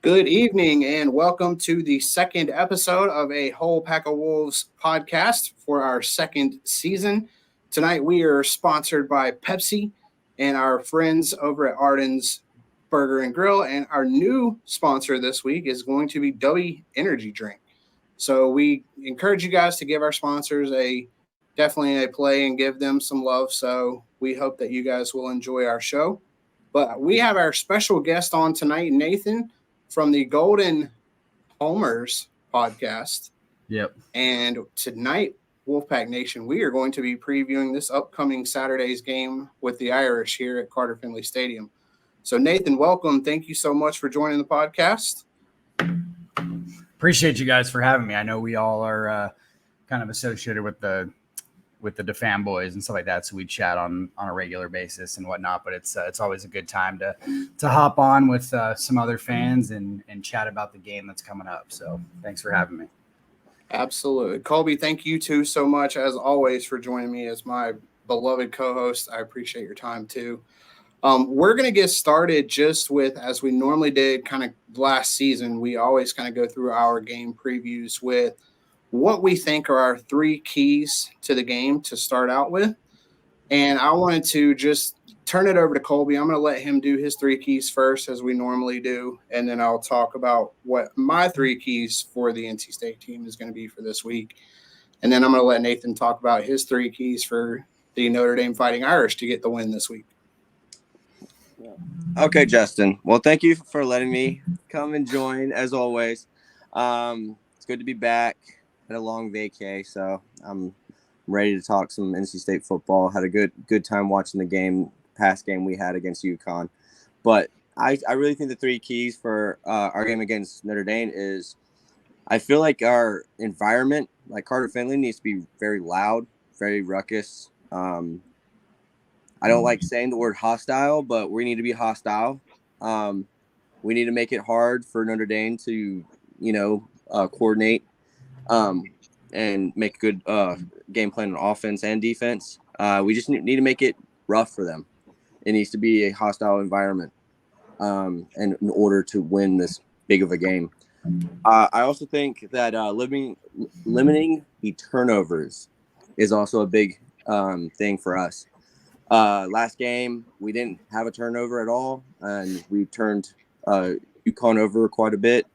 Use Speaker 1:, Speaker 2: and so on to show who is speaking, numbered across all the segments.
Speaker 1: Good evening and welcome to the second episode of a Whole Pack of Wolves podcast for our second season. Tonight we are sponsored by Pepsi and our friends over at Arden's Burger and Grill. And our new sponsor this week is going to be W Energy Drink. So we encourage you guys to give our sponsors definitely a play and give them some love. So we hope that you guys will enjoy our show. But we have our special guest on tonight, Nathan from the Golden Homers podcast.
Speaker 2: Yep.
Speaker 1: And tonight, Wolfpack Nation, we are going to be previewing this upcoming Saturday's game with the Irish here at Carter Finley Stadium. So, Nathan, welcome. Thank you so much for joining the podcast.
Speaker 2: Appreciate you guys for having me. I know we all are kind of associated with the DeFan boys and stuff like that, so we chat on a regular basis and whatnot. But it's always a good time to hop on with some other fans and chat about the game that's coming up. So thanks for having me.
Speaker 1: Absolutely, Colby. Thank you too so much as always for joining me as my beloved co-host. I appreciate your time too. We're going to get started just with, as we normally did kind of last season, we always kind of go through our game previews with what we think are our three keys to the game to start out with. And I wanted to just turn it over to Colby. I'm going to let him do his three keys first, as we normally do. And then I'll talk about what my three keys for the NC State team is going to be for this week. And then I'm going to let Nathan talk about his three keys for the Notre Dame Fighting Irish to get the win this week.
Speaker 3: Okay, Justin. Well, thank you for letting me come and join, as always. It's good to be back. Had a long vacay, so I'm ready to talk some NC State football. Had a good time watching the past game we had against UConn. But I really think the three keys for our game against Notre Dame is I feel like our environment, like Carter Finley, needs to be very loud, very ruckus. I don't like saying the word hostile, but we need to be hostile. We need to make it hard for Notre Dame to, coordinate and make a good game plan on offense and defense. We just need to make it rough for them. It needs to be a hostile environment and in order to win this big of a game. I also think that limiting the turnovers is also a big thing for us. Last game, we didn't have a turnover at all, and we turned UConn over quite a bit.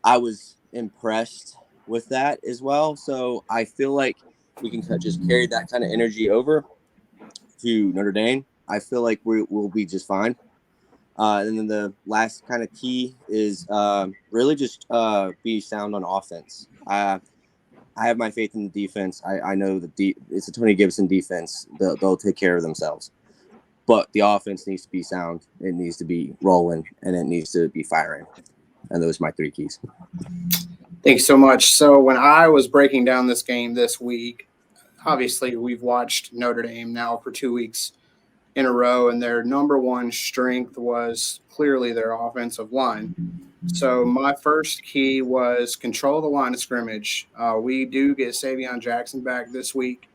Speaker 3: I was impressed with that as well. So I feel like we can just carry that kind of energy over to Notre Dame. I feel like we'll be just fine. And then the last kind of key is really just be sound on offense. I have my faith in the defense. I know it's a Tony Gibson defense. They'll take care of themselves. But the offense needs to be sound. It needs to be rolling, and it needs to be firing. And those are my three keys.
Speaker 1: Thanks so much. So when I was breaking down this game this week, obviously we've watched Notre Dame now for 2 weeks in a row, and their number one strength was clearly their offensive line. So my first key was control the line of scrimmage. We do get Savion Jackson back this week.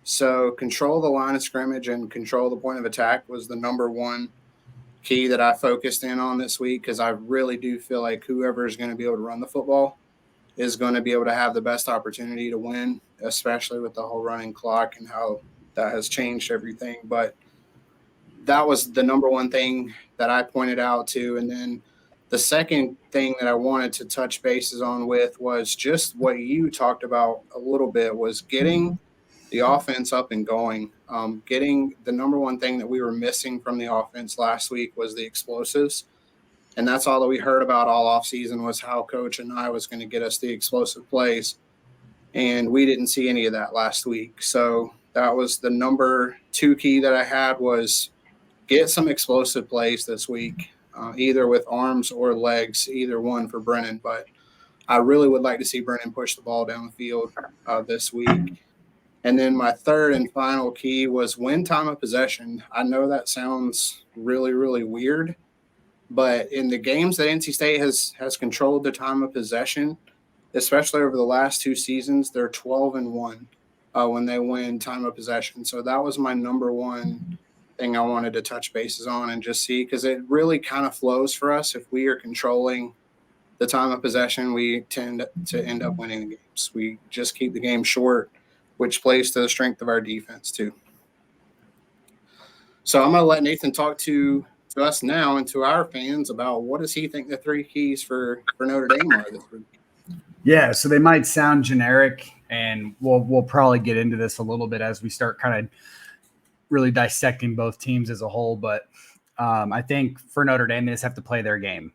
Speaker 1: So control the line of scrimmage and control the point of attack was the number one key that I focused in on this week, because I really do feel like whoever is going to be able to run the football is going to be able to have the best opportunity to win, especially with the whole running clock and how that has changed everything. But that was the number one thing that I pointed out to. And then the second thing that I wanted to touch bases on with was just what you talked about a little bit, was getting the offense up and going. Getting the number one thing that we were missing from the offense last week was the explosives. And that's all that we heard about all offseason, was how Coach and I was going to get us the explosive plays. And we didn't see any of that last week. So that was the number two key that I had, was get some explosive plays this week, either with arms or legs, either one for Brennan. But I really would like to see Brennan push the ball down the field this week. And then my third and final key was win time of possession. I know that sounds really, really weird, but in the games that NC State has controlled the time of possession, especially over the last two seasons, they're 12-1 when they win time of possession. So that was my number one thing I wanted to touch bases on and just see, because it really kind of flows for us. If we are controlling the time of possession, we tend to end up winning the games. We just keep the game short, which plays to the strength of our defense too. So I'm going to let Nathan talk to us now and to our fans about what does he think the three keys for Notre Dame are this week.
Speaker 2: Yeah, so they might sound generic, and we'll probably get into this a little bit as we start kind of really dissecting both teams as a whole. But I think for Notre Dame, they just have to play their game.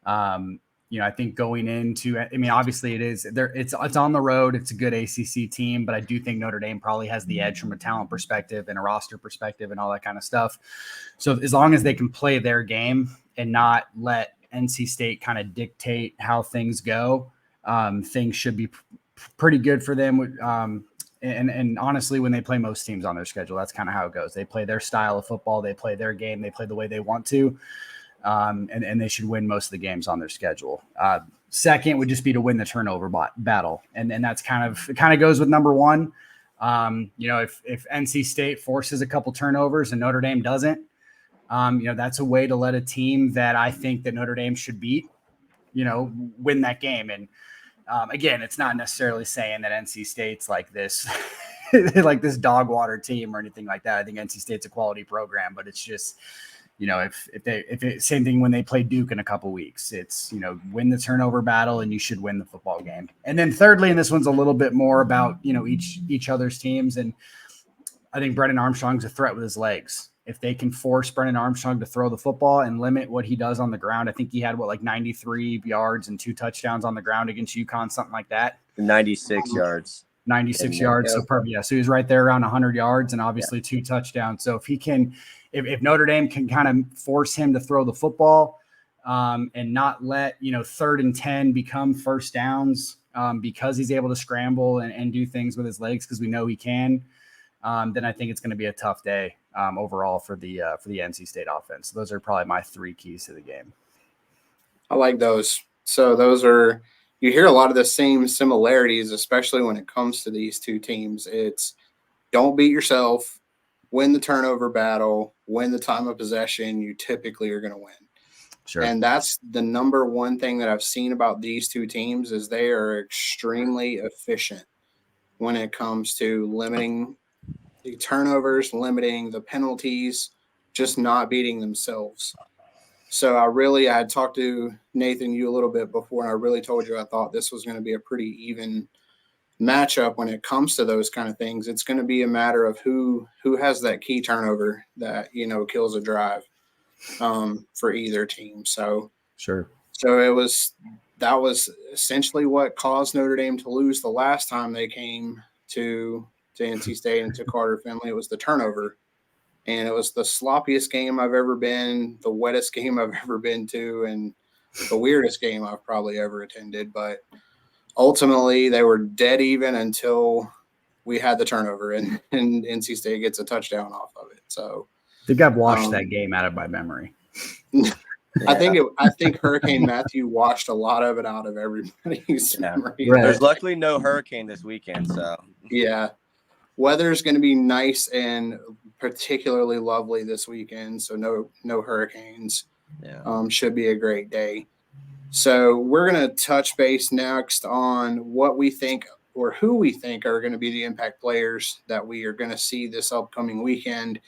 Speaker 2: I think going into, I mean, obviously it's on the road. It's a good ACC team, but I do think Notre Dame probably has the edge from a talent perspective and a roster perspective and all that kind of stuff. So as long as they can play their game and not let NC State kind of dictate how things go, things should be pretty good for them. And honestly, when they play most teams on their schedule, that's kind of how it goes. They play their style of football. They play their game. They play the way they want to. And they should win most of the games on their schedule. Second would just be to win the turnover battle. And that's it kind of goes with number one. If NC State forces a couple turnovers and Notre Dame doesn't, that's a way to let a team that I think that Notre Dame should beat, win that game. And again, it's not necessarily saying that NC State's like this, like this dog water team or anything like that. I think NC State's a quality program, but it's just, same thing when they play Duke in a couple weeks, it's, win the turnover battle and you should win the football game. And then thirdly, and this one's a little bit more about, each other's teams. And I think Brennan Armstrong's a threat with his legs. If they can force Brennan Armstrong to throw the football and limit what he does on the ground, I think he had 93 yards and 2 touchdowns on the ground against UConn, something like that.
Speaker 3: 96 yards.
Speaker 2: 96 yards. So perfect. Yeah. So he was right there around 100 yards and obviously 2 touchdowns. So if he can, if Notre Dame can kind of force him to throw the football and not let, 3rd and 10 become first downs because he's able to scramble and do things with his legs, because we know he can, then I think it's going to be a tough day overall for the NC State offense. So those are probably my 3 keys to the game.
Speaker 1: I like those. So those are, you hear a lot of the same similarities, especially when it comes to these two teams. It's don't beat yourself, win the turnover battle, win the time of possession. You typically are going to win.
Speaker 2: Sure.
Speaker 1: And that's the number one thing that I've seen about these two teams is they are extremely efficient when it comes to limiting the turnovers, limiting the penalties, just not beating themselves. So I had talked to Nathan, you a little bit before, and I really told you I thought this was going to be a pretty even matchup when it comes to those kind of things. It's going to be a matter of who has that key turnover that, kills a drive for either team. So
Speaker 2: sure.
Speaker 1: So that was essentially what caused Notre Dame to lose the last time they came to NC State and to Carter Finley. It was the turnover. And it was the sloppiest game I've ever been, the wettest game I've ever been to, and the weirdest game I've probably ever attended. But ultimately, they were dead even until we had the turnover, and NC State gets a touchdown off of it. So
Speaker 2: I think I've washed that game out of my memory.
Speaker 1: I think Hurricane Matthew washed a lot of it out of everybody's memory.
Speaker 2: Right.
Speaker 3: There's luckily no hurricane this weekend, so
Speaker 1: yeah. Weather's going to be nice and particularly lovely this weekend, so no hurricanes.
Speaker 3: Yeah.
Speaker 1: Should be a great day. So we're going to touch base next on what we think or who we think are going to be the impact players that we are going to see this upcoming weekend.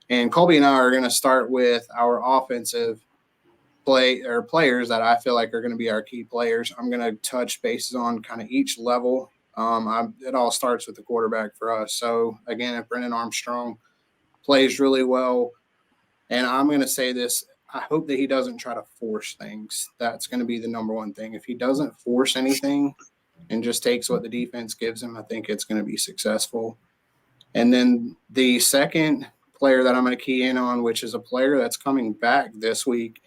Speaker 1: And Colby and I are going to start with our offensive players that I feel like are going to be our key players. I'm going to touch bases on kind of each level. It all starts with the quarterback for us. So, again, if Brennan Armstrong plays really well, and I'm going to say this, I hope that he doesn't try to force things. That's going to be the number one thing. If he doesn't force anything and just takes what the defense gives him, I think it's going to be successful. And then the second player that I'm going to key in on, which is a player that's coming back this week,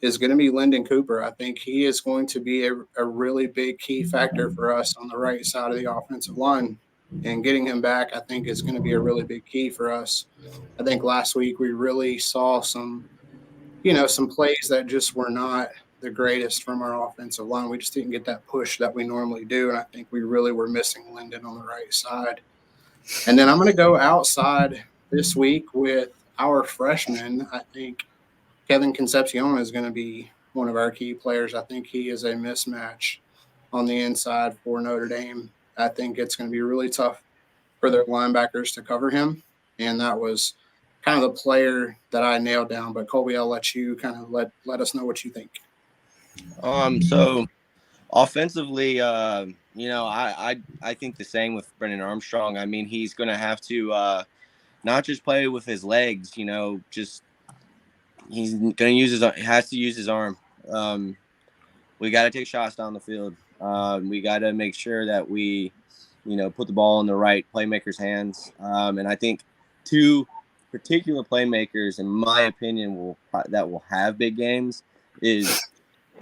Speaker 1: is going to be Lyndon Cooper. I think he is going to be a really big key factor for us on the right side of the offensive line. And getting him back, I think, is going to be a really big key for us. I think last week we really saw some plays that just were not the greatest from our offensive line. We just didn't get that push that we normally do, and I think we really were missing Lyndon on the right side. And then I'm going to go outside this week with our freshmen, I think Kevin Concepcion is going to be one of our key players. I think he is a mismatch on the inside for Notre Dame. I think it's going to be really tough for their linebackers to cover him. And that was kind of the player that I nailed down. But Colby, I'll let you kind of let us know what you think.
Speaker 3: So offensively, I think the same with Brennan Armstrong. I mean, he's going to have to not just play with his legs, just he's going to has to use his arm. We got to take shots down the field. We got to make sure that we, put the ball in the right playmakers' hands. And I think two particular playmakers, in my opinion, that will have big games is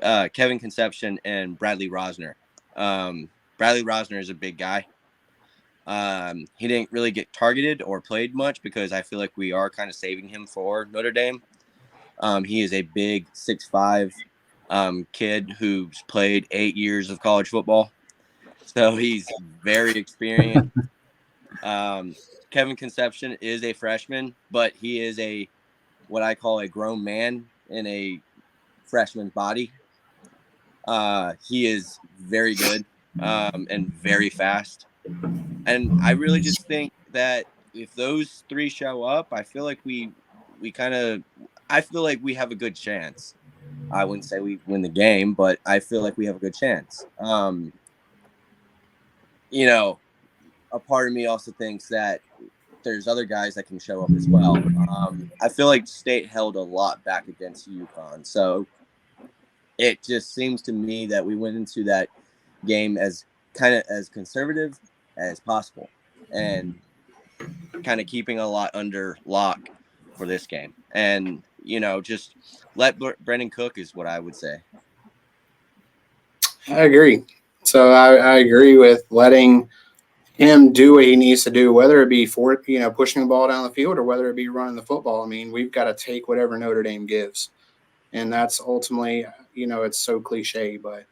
Speaker 3: Kevin Concepcion and Bradley Rosner. Bradley Rosner is a big guy. He didn't really get targeted or played much because I feel like we are kind of saving him for Notre Dame. He is a big 6'5" kid who's played 8 years of college football. So he's very experienced. Kevin Concepcion is a freshman, but he is what I call a grown man in a freshman body. He is very good and very fast. And I really just think that if those three show up, I feel like we have a good chance. I wouldn't say we win the game, but I feel like we have a good chance. A part of me also thinks that there's other guys that can show up as well. I feel like State held a lot back against UConn. So it just seems to me that we went into that game as kind of as conservative as possible and kind of keeping a lot under lock for this game. And, just let Brendan cook is what I would say.
Speaker 1: I agree. So I agree with letting him do what he needs to do, whether it be pushing the ball down the field or whether it be running the football. I mean, we've got to take whatever Notre Dame gives. And that's ultimately, it's so cliche, but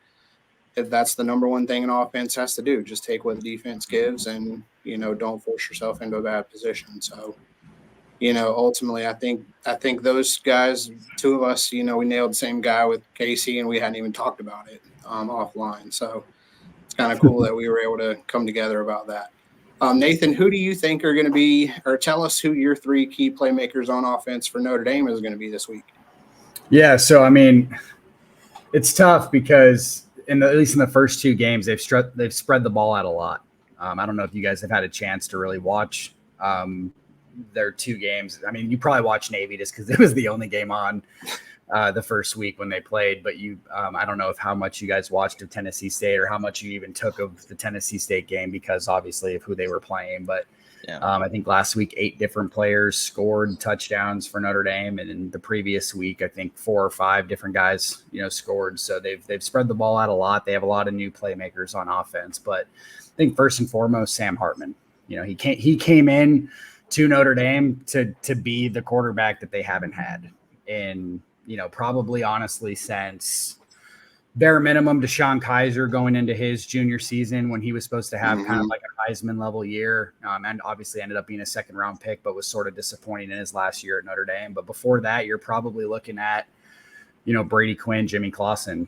Speaker 1: that's the number one thing an offense has to do. Just take what the defense gives and, don't force yourself into a bad position. So, ultimately, I think those guys, two of us, we nailed the same guy with Casey and we hadn't even talked about it offline. So it's kind of cool that we were able to come together about that. Nathan, who do you think are going to be, or tell us who your three key playmakers on offense for Notre Dame is going to be this week?
Speaker 2: Yeah, so I mean, it's tough because at least in the first two games, they've spread the ball out a lot. I don't know if you guys have had a chance to really watch their two games. I mean, you probably watched Navy just because it was the only game on the first week when they played. But I don't know how much you guys watched of Tennessee State or how much you even took of the Tennessee State game because obviously of who they were playing. But yeah. I think last week 8 different players scored touchdowns for Notre Dame, and in the previous week I think 4 or 5 different guys scored. So they've spread the ball out a lot. They have a lot of new playmakers on offense, but I think first and foremost Sam Hartman. He came in to Notre Dame to be the quarterback that they haven't had in probably honestly since bare minimum Deshaun Kaiser going into his junior season when he was supposed to have kind of like a Heisman level year, and obviously ended up being a second round pick, but was sort of disappointing in his last year at Notre Dame. But before that, you're probably looking at, Brady Quinn, Jimmy Clausen,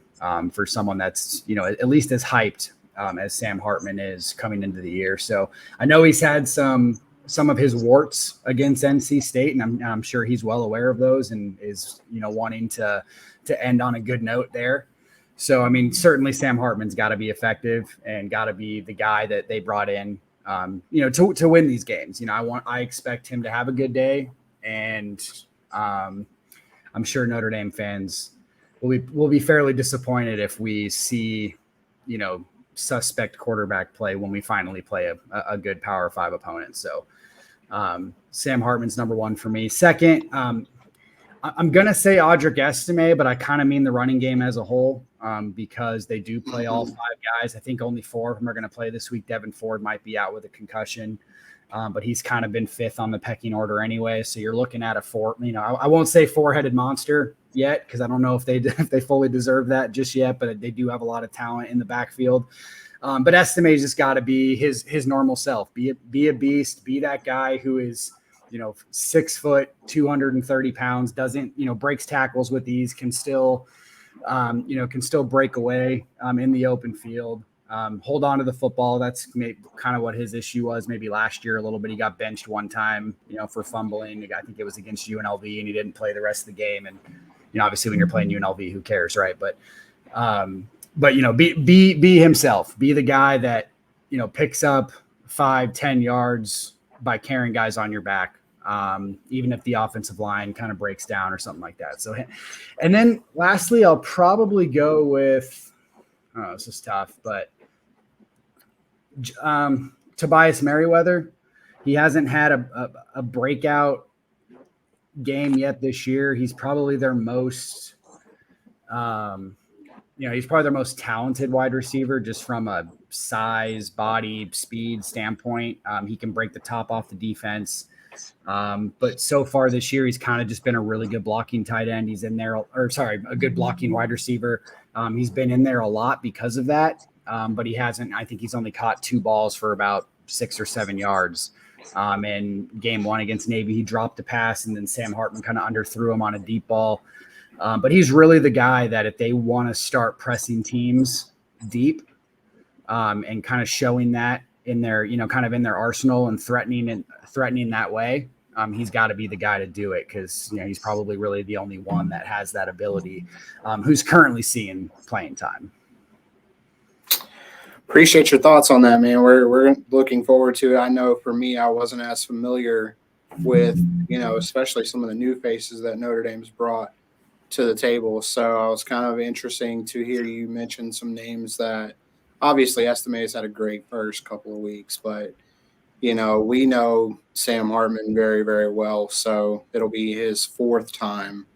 Speaker 2: for someone that's, at least as hyped as Sam Hartman is coming into the year. So I know he's had some of his warts against NC State, and I'm sure he's well aware of those and is, wanting to end on a good note there. So, I mean, certainly Sam Hartman's got to be effective and got to be the guy that they brought in, to win these games. I expect him to have a good day, and I'm sure Notre Dame fans will be fairly disappointed if we see, suspect quarterback play when we finally play a good Power 5 opponent. So, Sam Hartman's number one for me. Second, I'm going to say Audric Estime, but I kind of mean the running game as a whole, because they do play all 5 guys. I think only 4 of them are going to play this week. Devin Ford might be out with a concussion, but he's kind of been 5th on the pecking order anyway. So you're looking at a 4, I won't say 4-headed monster yet, because I don't know if they fully deserve that just yet, but they do have a lot of talent in the backfield. But Estime's just got to be his normal self, be a beast, be that guy who is 6 foot, 230 pounds, doesn't, breaks tackles with ease, can still break away in the open field, hold on to the football. That's kind of what his issue was maybe last year a little bit. He got benched one time, for fumbling. I think it was against UNLV, and he didn't play the rest of the game. And, obviously when you're playing UNLV, who cares, right? But be himself, be the guy that, picks up 5-10 yards by carrying guys on your back. Even if the offensive line kind of breaks down or something like that. So, and then lastly, I'll probably go with, this is tough, but Tobias Merriweather. He hasn't had a breakout game yet this year. He's probably their most, he's probably their most talented wide receiver just from a size, body, speed standpoint. He can break the top off the defense. But so far this year, he's kind of just been a really good blocking tight end. He's in there, a good blocking wide receiver. He's been in there a lot because of that. But he hasn't, I think he's only caught 2 balls for about 6 or 7 yards. In game 1 against Navy, he dropped a pass and then Sam Hartman kind of underthrew him on a deep ball. But he's really the guy that if they want to start pressing teams deep, and kind of showing that in their, kind of in their arsenal and threatening that way, he's got to be the guy to do it because, he's probably really the only one that has that ability, who's currently seeing playing time.
Speaker 1: Appreciate your thoughts on that, man. We're looking forward to it. I know for me, I wasn't as familiar with, especially some of the new faces that Notre Dame's brought to the table. So I was kind of interesting to hear you mention some names that obviously Estimate's had a great first couple of weeks, but we know Sam Hartman very, very well. So it'll be his 4th time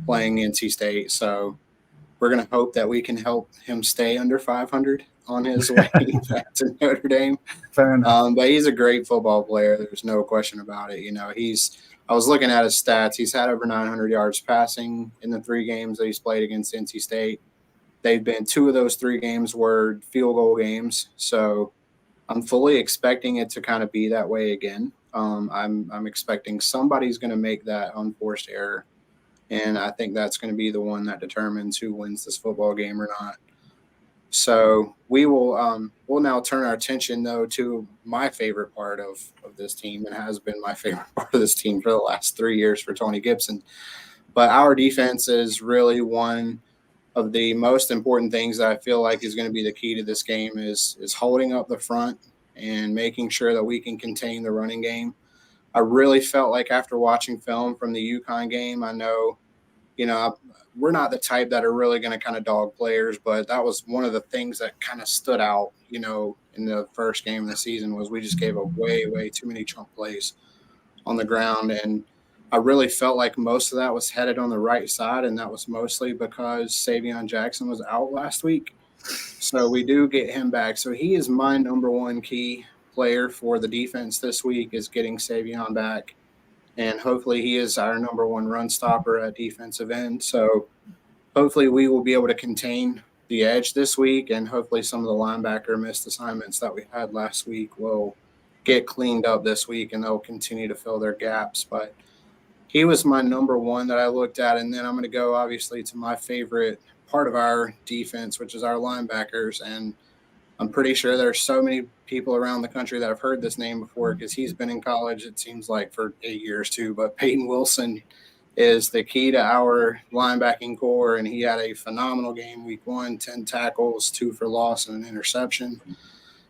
Speaker 1: playing NC State. So we're going to hope that we can help him stay under 500 on his way back to Notre Dame.
Speaker 2: Fair enough.
Speaker 1: But he's a great football player. There's no question about it. I was looking at his stats. He's had over 900 yards passing in the 3 games that he's played against NC State. They've been 2 of those 3 games were field goal games. So I'm fully expecting it to kind of be that way again. I'm expecting somebody's going to make that unforced error. And I think that's going to be the one that determines who wins this football game or not. So we'll now turn our attention, though, to my favorite part of this team, and has been my favorite part of this team for the last 3 years for Tony Gibson. But our defense is really one of the most important things that I feel like is going to be the key to this game is holding up the front and making sure that we can contain the running game. I really felt like after watching film from the UConn game, I know, we're not the type that are really going to kind of dog players, but that was one of the things that kind of stood out, in the first game of the season was we just gave up way, way too many chunk plays on the ground. And I really felt like most of that was headed on the right side, and that was mostly because Savion Jackson was out last week. So we do get him back. So he is my number 1 key player for the defense this week is getting Savion back. And hopefully he is our number 1 run stopper at defensive end. So hopefully we will be able to contain the edge this week, and hopefully some of the linebacker missed assignments that we had last week will get cleaned up this week, and they'll continue to fill their gaps. But he was my number 1 that I looked at. And then I'm going to go obviously to my favorite part of our defense, which is our linebackers. And I'm pretty sure there's so many people around the country that have heard this name before because he's been in college, it seems like, for 8 years too. But Peyton Wilson is the key to our linebacking core, and he had a phenomenal game week 1, 10 tackles, 2 for loss, and an interception.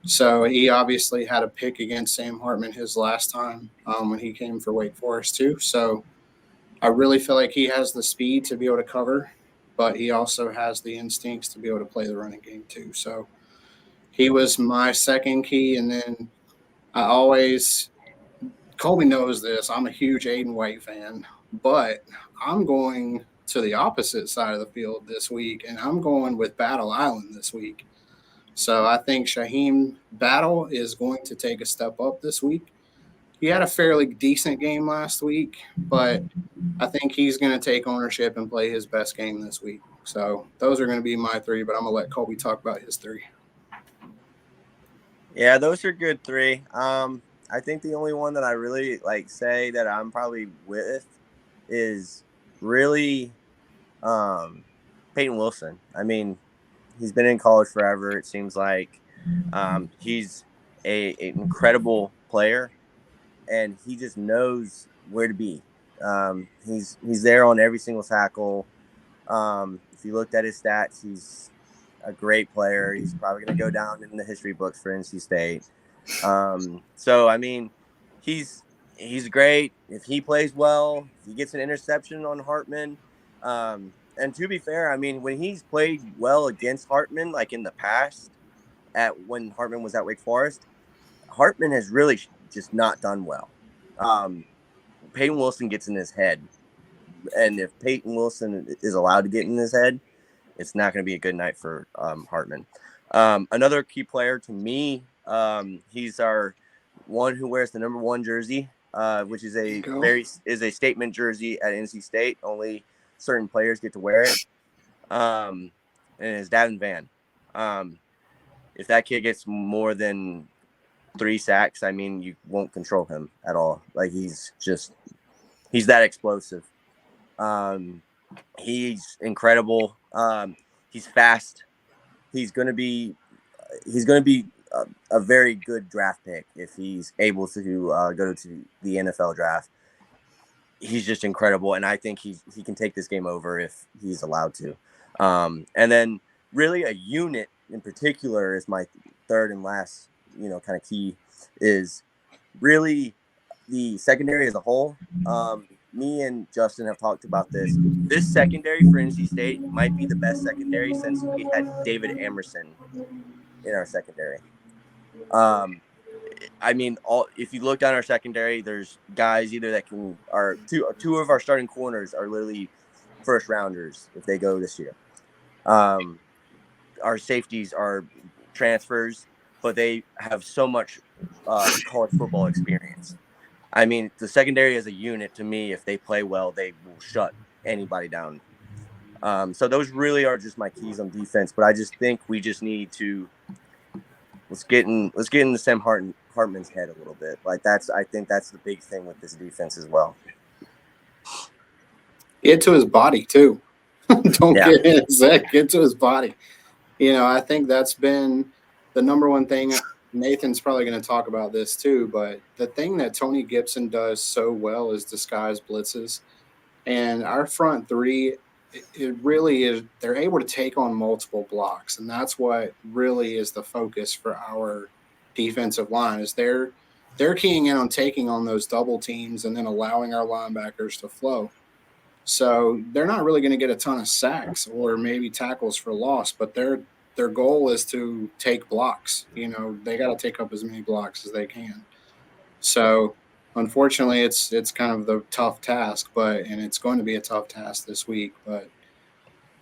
Speaker 1: So he obviously had a pick against Sam Hartman his last time when he came for Wake Forest too. So I really feel like he has the speed to be able to cover, but he also has the instincts to be able to play the running game too. So he was my second key. And then Colby knows this, I'm a huge Aiden White fan, but I'm going to the opposite side of the field this week, and I'm going with Battle Island this week. So I think Shaheem Battle is going to take a step up this week. He had a fairly decent game last week, but I think he's going to take ownership and play his best game this week. So those are going to be my 3, but I'm going to let Colby talk about his 3.
Speaker 3: Yeah, those are good 3. I think the only one that I really say that I'm probably with is really Peyton Wilson. I mean, he's been in college forever. It seems like he's an incredible player, and he just knows where to be. He's there on every single tackle. If you looked at his stats, he's a great player. He's probably going to go down in the history books for NC State. So I mean, he's great. If he plays well, if he gets an interception on Hartman, and to be fair, I mean, when he's played well against Hartman, like in the past, when Hartman was at Wake Forest, Hartman has really just not done well. Peyton Wilson gets in his head, and if Peyton Wilson is allowed to get in his head, it's not going to be a good night for Hartman. Another key player to me, he's our one who wears the number 1 jersey, which is a statement jersey at NC State. Only certain players get to wear it. And it's Davin Van. If that kid gets more than 3 sacks, I mean, you won't control him at all. Like, he's that explosive. He's incredible. He's fast. He's going to be a very good draft pick if he's able to go to the NFL draft. He's just incredible, and I think he can take this game over if he's allowed to. And then really a unit in particular is my third and last, kind of key, is really the secondary as a whole. Me and Justin have talked about this. This secondary for NC State might be the best secondary since we had David Amerson in our secondary. I mean, if you look down our secondary, there's guys either that are two of our starting corners are literally first rounders if they go this year. Our safeties are transfers, but they have so much college football experience. I mean, the secondary as a unit, to me, if they play well, they will shut anybody down. So those really are just my keys on defense. But I just think we just need to let's get in Sam Hartman's head a little bit. I think that's the big thing with this defense as well.
Speaker 1: Get to his body too. Don't get in his head. Get to his body. I think that's been the number one thing. Nathan's probably going to talk about this too, but the thing that Tony Gibson does so well is disguise blitzes. And our front three, it really is, they're able to take on multiple blocks. And that's what really is the focus for our defensive line, is they're keying in on taking on those double teams and then allowing our linebackers to flow. So they're not really going to get a ton of sacks or maybe tackles for loss, but their goal is to take blocks. They got to take up as many blocks as they can. So unfortunately, it's kind of the tough task, and it's going to be a tough task this week. But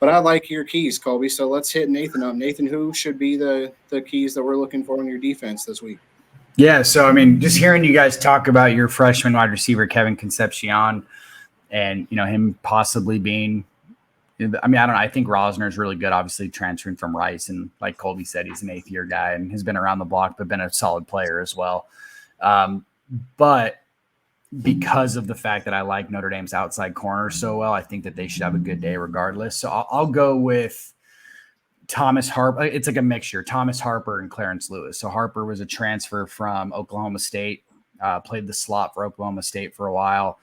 Speaker 1: I like your keys, Colby. So let's hit Nathan up. Nathan, who should be the keys that we're looking for in your defense this week?
Speaker 2: Yeah, so I mean, just hearing you guys talk about your freshman wide receiver Kevin Concepcion, and him possibly being. I mean, I don't know. I think Rosner is really good, obviously transferring from Rice. And like Colby said, he's an 8th-year guy and has been around the block, but been a solid player as well. But because of the fact that I like Notre Dame's outside corner so well, I think that they should have a good day regardless. So I'll go with Thomas Harper. It's like a mixture, Thomas Harper and Clarence Lewis. So Harper was a transfer from Oklahoma State, played the slot for Oklahoma State for a while.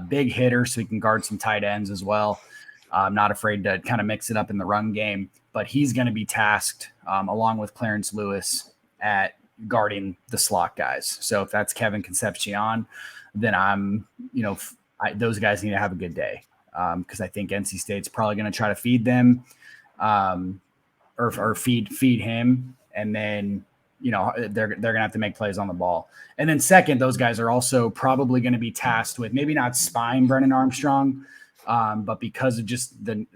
Speaker 2: Big hitter, so he can guard some tight ends as well. Not afraid to kind of mix it up in the run game, but he's going to be tasked along with Clarence Lewis at guarding the slot guys. So if that's Kevin Concepcion, then those guys need to have a good day because I think NC State's probably going to try to feed them or feed him, and then they're going to have to make plays on the ball. And then second, those guys are also probably going to be tasked with maybe not spying Brennan Armstrong. But because of just the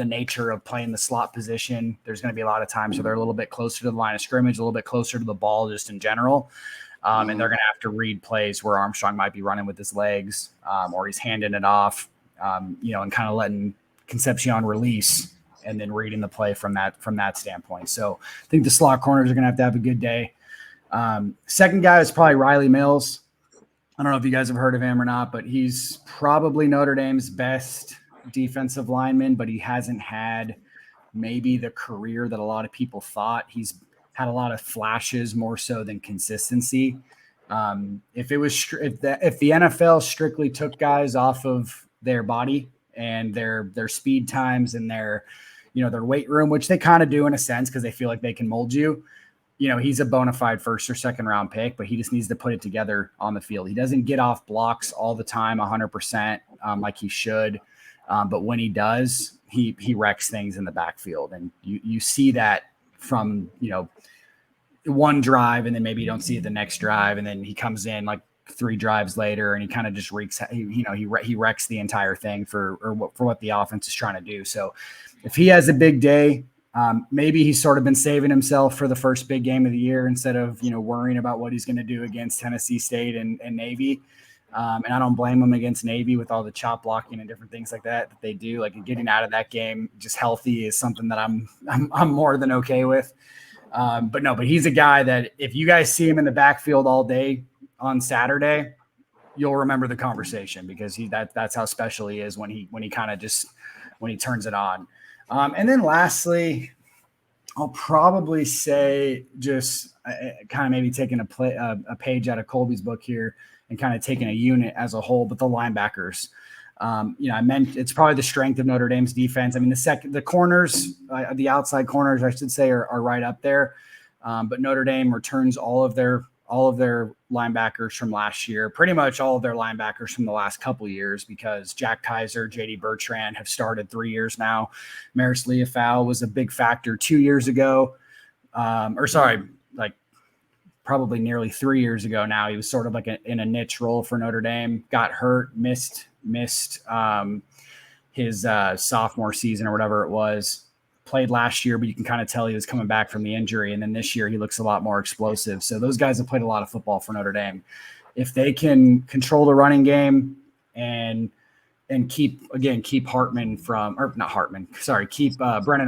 Speaker 2: nature of playing the slot position, there's going to be a lot of times where they're a little bit closer to the line of scrimmage, a little bit closer to the ball just in general. And they're going to have to read plays where Armstrong might be running with his legs or he's handing it off, and kind of letting Concepcion release and then reading the play from that standpoint. So I think the slot corners are going to have a good day. Second guy is probably Riley Mills. I don't know if you guys have heard of him or not, but he's probably Notre Dame's best defensive lineman, but he hasn't had maybe the career that a lot of people thought. He's had a lot of flashes more so than consistency. If the NFL strictly took guys off of their body and their speed times and their weight room, which they kind of do in a sense because they feel like they can mold you. He's a bona fide first or second round pick, but he just needs to put it together on the field. He doesn't get off blocks all the time, 100%, like he should. But when he does, he wrecks things in the backfield. And you see that from, one drive, and then maybe you don't see it the next drive. And then he comes in like 3 drives later and he kind of just wreaks, he wrecks the entire thing for what the offense is trying to do. So if he has a big day, maybe he's sort of been saving himself for the first big game of the year instead of, worrying about what he's going to do against Tennessee State and Navy. And I don't blame him against Navy with all the chop blocking and different things like that they do. Like getting out of that game just healthy is something that I'm more than okay with. But he's a guy that if you guys see him in the backfield all day on Saturday, you'll remember the conversation because that's how special he is when he turns it on. And then lastly, I'll probably say just kind of maybe taking a page out of Colby's book here and kind of taking a unit as a whole, but the linebackers. I meant it's probably the strength of Notre Dame's defense. I mean, the corners, the outside corners, I should say, are right up there. But Notre Dame returns all of their linebackers from last year, pretty much all of their linebackers from the last couple of years, because Jack Kaiser, JD Bertrand have started 3 years now. Maris Leofau was a big factor 2 years ago. Probably nearly 3 years ago now. He was sort of like in a niche role for Notre Dame, got hurt, missed his sophomore season or whatever it was. Played last year, but you can kind of tell he was coming back from the injury. And then this year he looks a lot more explosive. So those guys have played a lot of football for Notre Dame. If they can control the running game and keep Brennan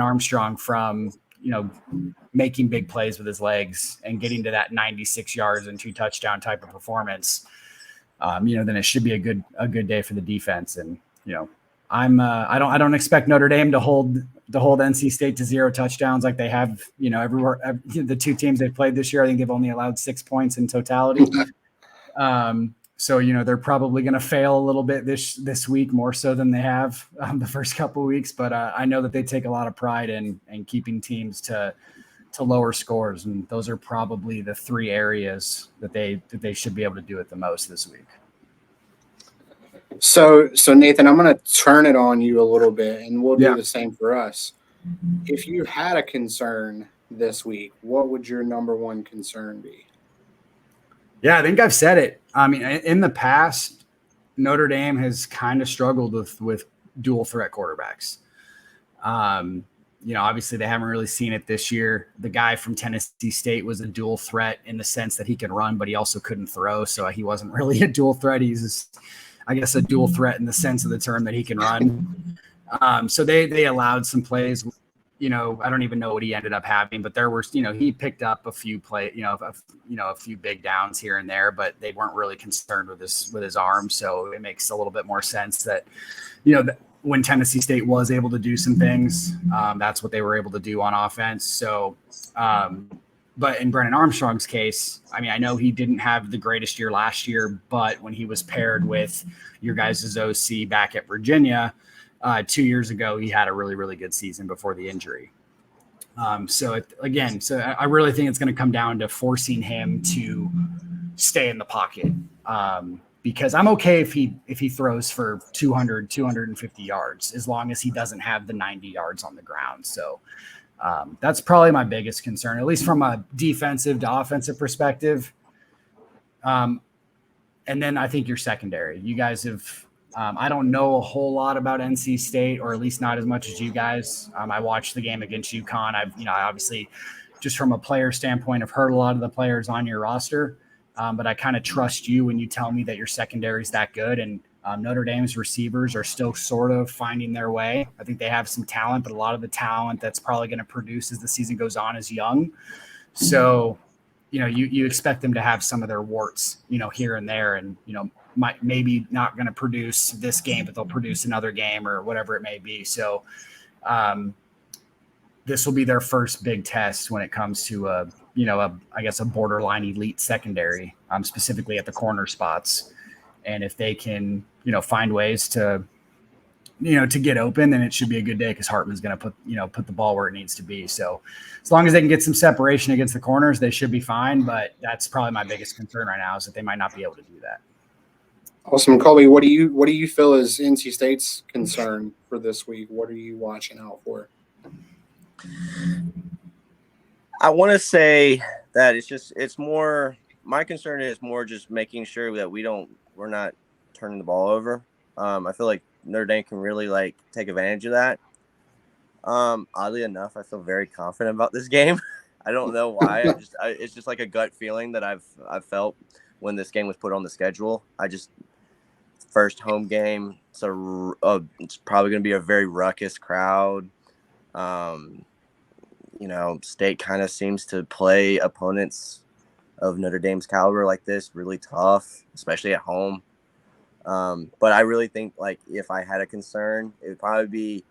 Speaker 2: Armstrong from, making big plays with his legs and getting to that 96 yards and 2 touchdown type of performance, then it should be a good day for the defense. And, I don't expect Notre Dame to hold NC State to 0 touchdowns like they have, everywhere. The 2 teams they've played this year, I think they've only allowed 6 points in totality. So, they're probably going to fail a little bit this week more so than they have the first couple of weeks. But I know that they take a lot of pride in keeping teams to lower scores. And those are probably the 3 areas that they should be able to do it the most this week.
Speaker 1: So Nathan, I'm going to turn it on you a little bit, and we'll do the same for us. If you had a concern this week, what would your number one concern be?
Speaker 2: Yeah, I think I've said it. I mean, in the past, Notre Dame has kind of struggled with dual threat quarterbacks. Obviously they haven't really seen it this year. The guy from Tennessee State was a dual threat in the sense that he could run, but he also couldn't throw. So he wasn't really a dual threat. He's just, I guess, a dual threat in the sense of the term that he can run. So they allowed some plays. I don't even know what he ended up having, but there were, he picked up a few a few big downs here and there, but they weren't really concerned with his arm. So it makes a little bit more sense that, when Tennessee State was able to do some things, that's what they were able to do on offense. So, but in Brennan Armstrong's case, I mean, I know he didn't have the greatest year last year, but when he was paired with your guys' OC back at Virginia, 2 years ago, he had a really, really good season before the injury. So I really think it's going to come down to forcing him to stay in the pocket. Because I'm okay if he throws for 200, 250 yards, as long as he doesn't have the 90 yards on the ground. So that's probably my biggest concern, at least from a defensive to offensive perspective. And then I think your secondary. You guys have I don't know a whole lot about NC State, or at least not as much as you guys. I watched the game against UConn. I obviously, just from a player standpoint, I've heard a lot of the players on your roster. But I kind of trust you when you tell me that your secondary is that good. And Notre Dame's receivers are still sort of finding their way. I think they have some talent, but a lot of the talent that's probably going to produce as the season goes on is young. So you expect them to have some of their warts, here and there, and might maybe not going to produce this game, but they'll produce another game or whatever it may be. So this will be their first big test when it comes to I guess a borderline elite secondary, specifically at the corner spots. And if they can, find ways to get open, then it should be a good day because Hartman's going to put the ball where it needs to be. So as long as they can get some separation against the corners, they should be fine. But that's probably my biggest concern right now is that they might not be able to do that.
Speaker 1: Awesome. Colby, what do you feel is NC State's concern for this week? What are you watching out for?
Speaker 3: I want to say that it's more, my concern is more just making sure that we're not turning the ball over. I feel like Notre Dame can really take advantage of that. Oddly enough, I feel very confident about this game. I don't know why. It's just like a gut feeling that I've felt when this game was put on the schedule. First home game, so it's probably going to be a very ruckus crowd. State kind of seems to play opponents of Notre Dame's caliber like this really tough, especially at home. But I really think if I had a concern, it would probably be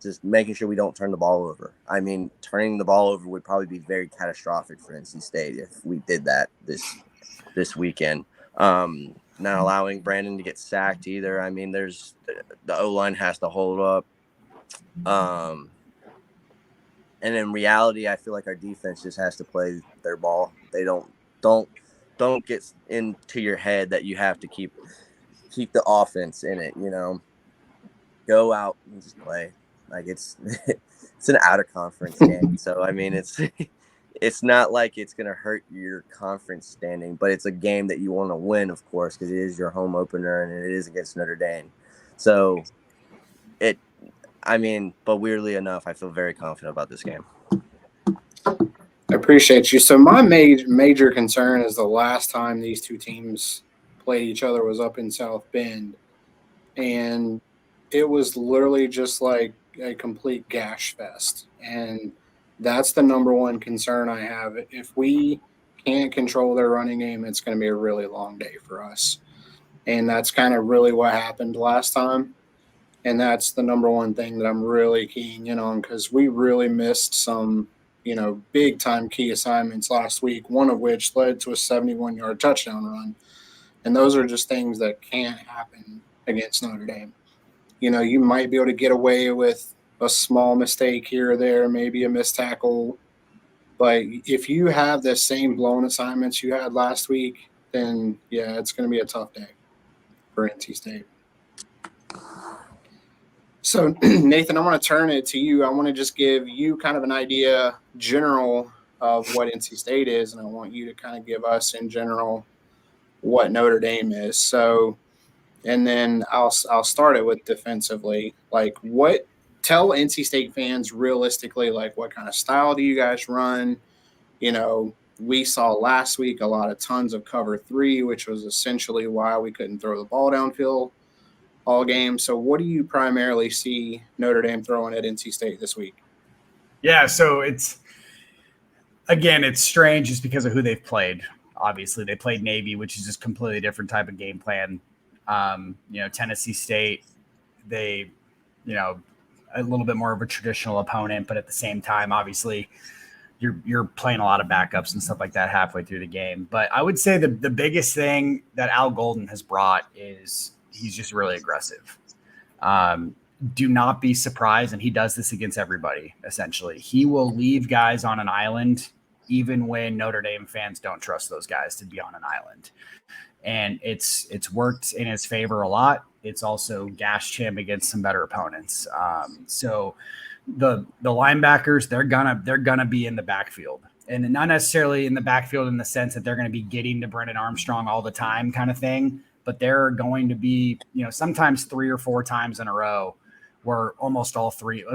Speaker 3: just making sure we don't turn the ball over. I mean, turning the ball over would probably be very catastrophic for NC State if we did that this weekend. Not allowing Brandon to get sacked either. I mean, the O-line has to hold up. And in reality, I feel like our defense just has to play their ball. They don't get into your head that you have to keep the offense in it. Go out and just play. It's an out of conference game. So I mean, it's not like it's gonna hurt your conference standing, but it's a game that you want to win, of course, because it is your home opener and it is against Notre Dame. So but weirdly enough, I feel very confident about this game.
Speaker 1: I appreciate you. So my major concern is the last time these two teams played each other was up in South Bend, and it was literally just like a complete gash fest. And that's the number one concern I have. If we can't control their running game, it's going to be a really long day for us. And that's kind of really what happened last time. And that's the number one thing that I'm really keying in on because we really missed some, big time key assignments last week, one of which led to a 71-yard touchdown run. And those are just things that can't happen against Notre Dame. You might be able to get away with a small mistake here or there, maybe a missed tackle. But if you have the same blown assignments you had last week, then, yeah, it's going to be a tough day for NC State. So, Nathan, I want to turn it to you. I want to just give you kind of an idea general of what NC State is, and I want you to kind of give us in general what Notre Dame is. So, and then I'll start it with defensively. Tell NC State fans realistically, what kind of style do you guys run? We saw last week tons of cover 3, which was essentially why we couldn't throw the ball downfield all game. So what do you primarily see Notre Dame throwing at NC State this week?
Speaker 2: Yeah, so it's strange just because of who they've played. Obviously, they played Navy, which is just completely different type of game plan. Tennessee State, they, a little bit more of a traditional opponent, but at the same time, obviously, you're playing a lot of backups and stuff like that halfway through the game. But I would say the biggest thing that Al Golden has brought is he's just really aggressive. Do not be surprised, and he does this against everybody, essentially. He will leave guys on an island even when Notre Dame fans don't trust those guys to be on an island. And it's worked in his favor a lot. It's also gashed him against some better opponents. So the linebackers, they're gonna be in the backfield, and not necessarily in the backfield in the sense that they're going to be getting to Brennan Armstrong all the time kind of thing. But there are going to be, sometimes 3 or 4 times in a row where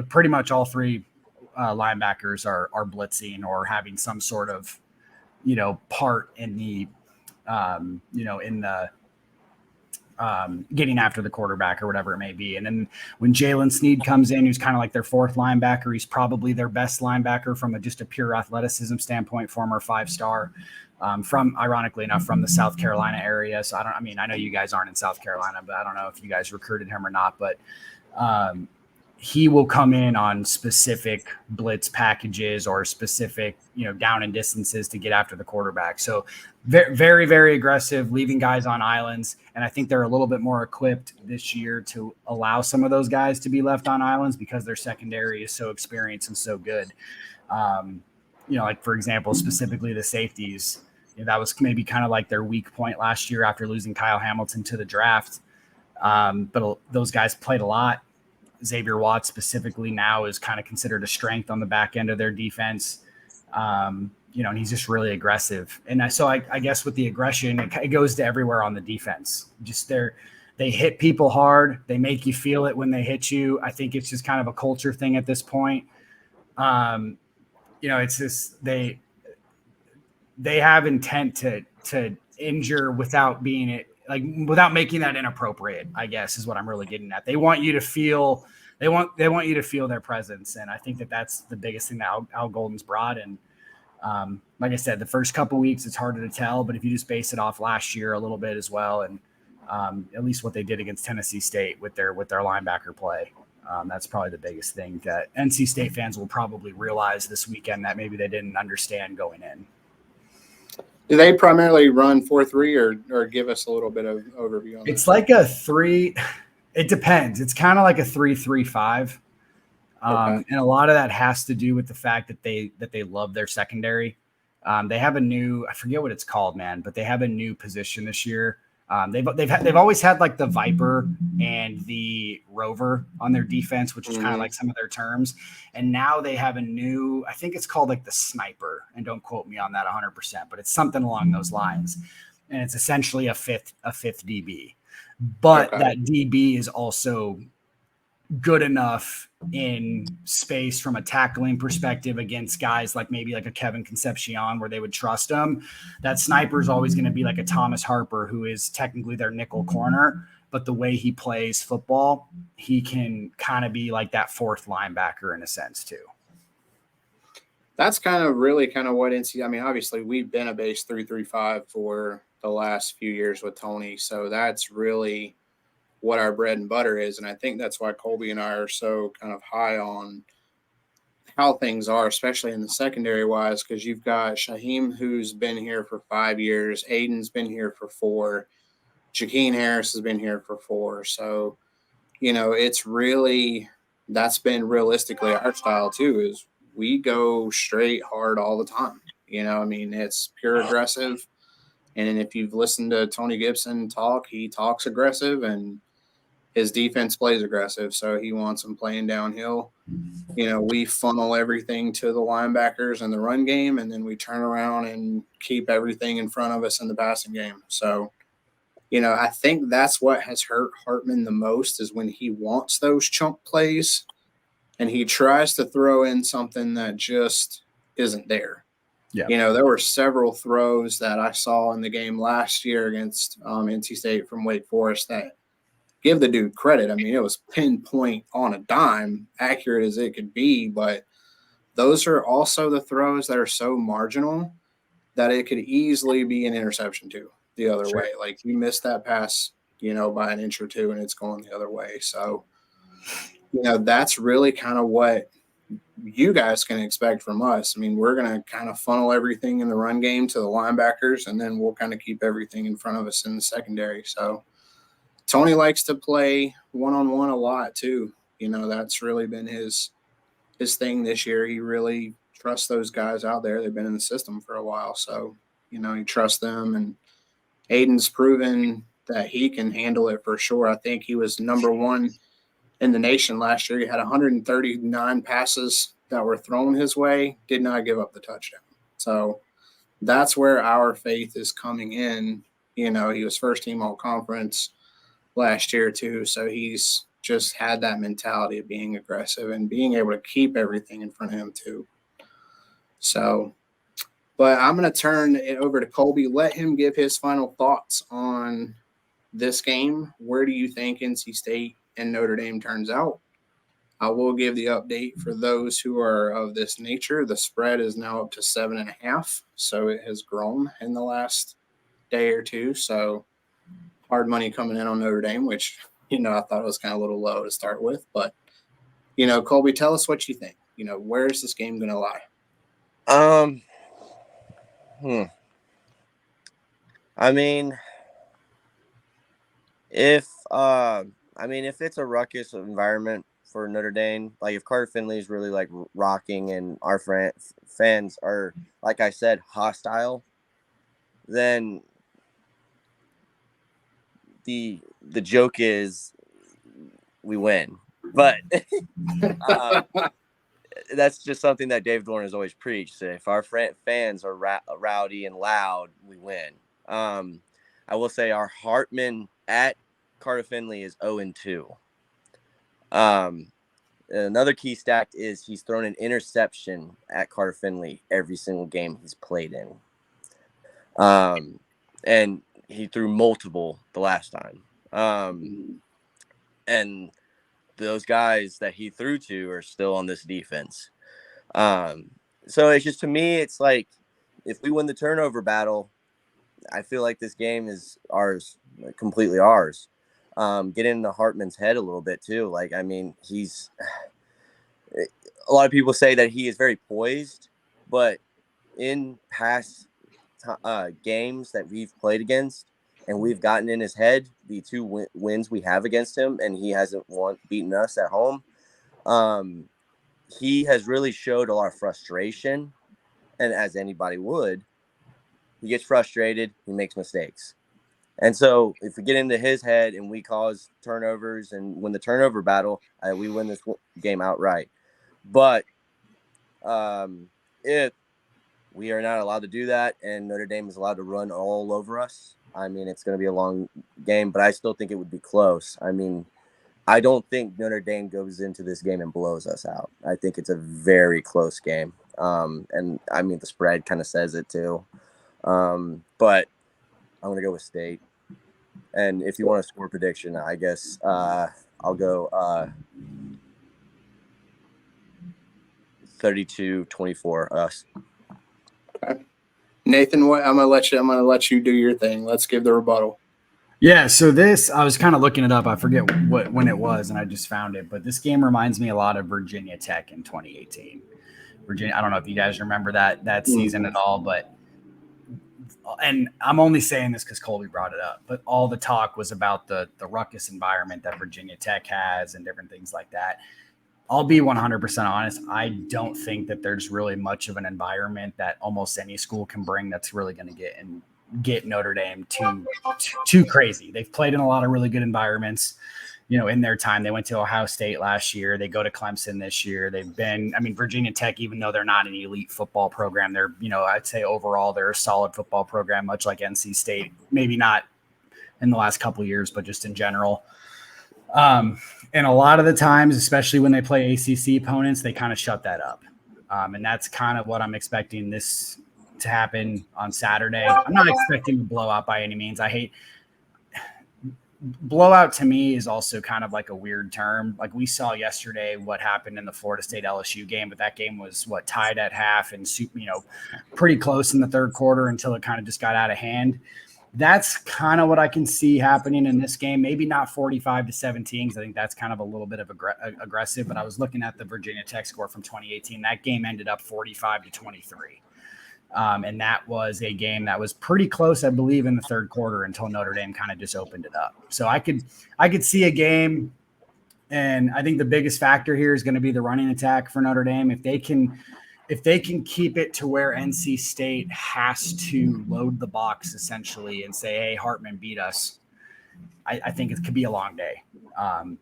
Speaker 2: pretty much all three linebackers are blitzing or having some sort of, part in the, in getting after the quarterback or whatever it may be. And then when Jalen Snead comes in, who's kind of like their fourth linebacker, he's probably their best linebacker from just a pure athleticism standpoint, former 5-star, from, ironically enough, from the South Carolina area. So I know you guys aren't in South Carolina, but I don't know if you guys recruited him or not, but he will come in on specific blitz packages or specific, down and distances to get after the quarterback. So very, very, very aggressive, leaving guys on islands. And I think they're a little bit more equipped this year to allow some of those guys to be left on islands because their secondary is so experienced and so good. Like, for example, specifically the safeties, that was maybe kind of like their weak point last year after losing Kyle Hamilton to the draft. But those guys played a lot. Xavier Watts specifically now is kind of considered a strength on the back end of their defense. And he's just really aggressive. And I guess with the aggression, it goes to everywhere on the defense. Just they hit people hard. They make you feel it when they hit you. I think it's just kind of a culture thing at this point. It's just, they have intent to injure without being it, like without making that inappropriate, I guess is what I'm really getting at. They want you to feel, they want you to feel their presence. And I think that's the biggest thing that Al Golden's brought. And like I said, the first couple weeks, it's harder to tell, but if you just base it off last year a little bit as well, and at least what they did against Tennessee State with their linebacker play, that's probably the biggest thing that NC State fans will probably realize this weekend that maybe they didn't understand going in.
Speaker 1: Do they primarily run 4-3 or give us a little bit of overview on that?
Speaker 2: It's like a 3. It depends. It's kind of like a 3-3-5. Okay. And a lot of that has to do with the fact that they love their secondary. They have a new, I forget what it's called, man, but they have a new position this year. They've always had like the Viper and the Rover on their defense, which is kind of like some of their terms. And now they have a new, I think it's called like the Sniper. And don't quote me on that 100%, but it's something along those lines. And it's essentially a fifth DB. But that DB is also good enough in space from a tackling perspective against guys like maybe like a Kevin Concepcion where they would trust him. That Sniper is always going to be like a Thomas Harper, who is technically their nickel corner, but the way he plays football, he can kind of be like that fourth linebacker in a sense too.
Speaker 1: That's kind of what NC, I mean, obviously we've been a base 3-3-5 for the last few years with Tony. So that's really what our bread and butter is. And I think that's why Colby and I are so kind of high on how things are, especially in the secondary wise, because you've got Shaheem, who's been here for 5 years. Aiden's been here for 4. Jakeem Harris has been here for 4. So, it's really, that's been realistically our style too, is we go straight hard all the time. It's pure aggressive. And then if you've listened to Tony Gibson talk, he talks aggressive and his defense plays aggressive. So he wants them playing downhill. We funnel everything to the linebackers and the run game, and then we turn around and keep everything in front of us in the passing game. So, I think that's what has hurt Hartman the most is when he wants those chunk plays and he tries to throw in something that just isn't there. Yeah. There were several throws that I saw in the game last year against NC State from Wake Forest that give the dude credit. I mean, it was pinpoint on a dime, accurate as it could be, but those are also the throws that are so marginal that it could easily be an interception too, the other way. Like you miss that pass, by an inch or two and it's going the other way. So, that's really kind of what you guys can expect from us. I mean, we're going to kind of funnel everything in the run game to the linebackers, and then we'll kind of keep everything in front of us in the secondary. So Tony likes to play one-on-one a lot too. That's really been his thing this year. He really trusts those guys out there. They've been in the system for a while. So, he trusts them, and Aiden's proven that he can handle it for sure. I think he was number 1 in the nation last year. He had 139 passes that were thrown his way, did not give up the touchdown. So that's where our faith is coming in. He was first team all conference last year too. So he's just had that mentality of being aggressive and being able to keep everything in front of him too. So, but I'm going to turn it over to Colby, let him give his final thoughts on this game, where do you think NC State and Notre Dame turns out? I will give the update for those who are of this nature. The spread is now up to 7.5, so it has grown in the last day or two. So hard money coming in on Notre Dame, which, I thought it was kind of a little low to start with. But, Colby, tell us what you think. Where is this game going to lie?
Speaker 3: I mean, if it's a ruckus environment for Notre Dame, like if Carter Finley is really like rocking and our fans are, like I said, hostile, then the joke is we win. But that's just something that Dave Dorn has always preached. If our fans are rowdy and loud, we win. I will say our Hartman at Carter Finley is 0-2. Another key stat is he's thrown an interception at Carter Finley every single game he's played in. And he threw multiple the last time. And those guys that he threw to are still on this defense. So it's just, to me, it's like, if we win the turnover battle, I feel like this game is ours, completely ours. Get into Hartman's head a little bit too. Like, I mean, a lot of people say that he is very poised, but in past games that we've played against and we've gotten in his head, the two wins we have against him, and he hasn't beaten us at home. He has really showed a lot of frustration, and as anybody would, he gets frustrated, he makes mistakes. And so if we get into his head and we cause turnovers and win the turnover battle, we win this game outright. But if we are not allowed to do that and Notre Dame is allowed to run all over us, I mean, it's going to be a long game, but I still think it would be close. I mean, I don't think Notre Dame goes into this game and blows us out. I think it's a very close game. And I mean, the spread kind of says it too. But I'm going to go with State. And if you want a score prediction, I guess I'll go 32-24 us.
Speaker 1: Okay. Nathan, I'm gonna let you do your thing. Let's give the rebuttal.
Speaker 2: Yeah, so I was kind of looking it up. I forget when it was, and I just found it. But this game reminds me a lot of Virginia Tech in 2018. Virginia, I don't know if you guys remember that season at all, and I'm only saying this because Colby brought it up, but all the talk was about the ruckus environment that Virginia Tech has and different things like that. I'll be 100% honest. I don't think that there's really much of an environment that almost any school can bring that's really going to get Notre Dame too crazy. They've played in a lot of really good environments, in their time. They went to Ohio State last year. They go to Clemson this year. Virginia Tech, even though they're not an elite football program, they're, I'd say overall they're a solid football program, much like NC State. Maybe not in the last couple of years, but just in general. And a lot of the times, especially when they play ACC opponents, they kind of shut that up. And that's kind of what I'm expecting this to happen on Saturday. I'm not expecting a blowout by any means. Blowout to me is also kind of like a weird term. Like we saw yesterday what happened in the Florida State LSU game, but that game was tied at half and pretty close in the third quarter until it kind of just got out of hand. That's kind of what I can see happening in this game. Maybe not 45-17, because I think that's kind of a little bit of aggressive. But I was looking at the Virginia Tech score from 2018. That game ended up 45-23. And that was a game that was pretty close, I believe, in the third quarter until Notre Dame kind of just opened it up. So I could see a game, and I think the biggest factor here is going to be the running attack for Notre Dame. If they can keep it to where NC State has to load the box essentially and say, hey, Hartman beat us, I think it could be a long day,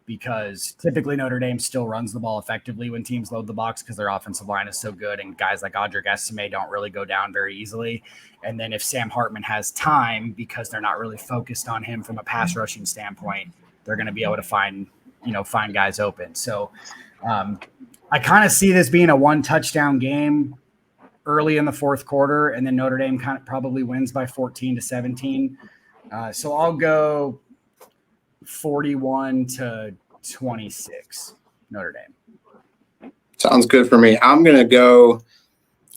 Speaker 2: because typically Notre Dame still runs the ball effectively when teams load the box because their offensive line is so good and guys like Audric Estime don't really go down very easily. And then if Sam Hartman has time, because they're not really focused on him from a pass rushing standpoint, they're going to be able to find guys open. So I kind of see this being a one touchdown game early in the fourth quarter, and then Notre Dame kind of probably wins by 14-17. So I'll go 41-26 Notre Dame.
Speaker 1: Sounds good for me. I'm going to go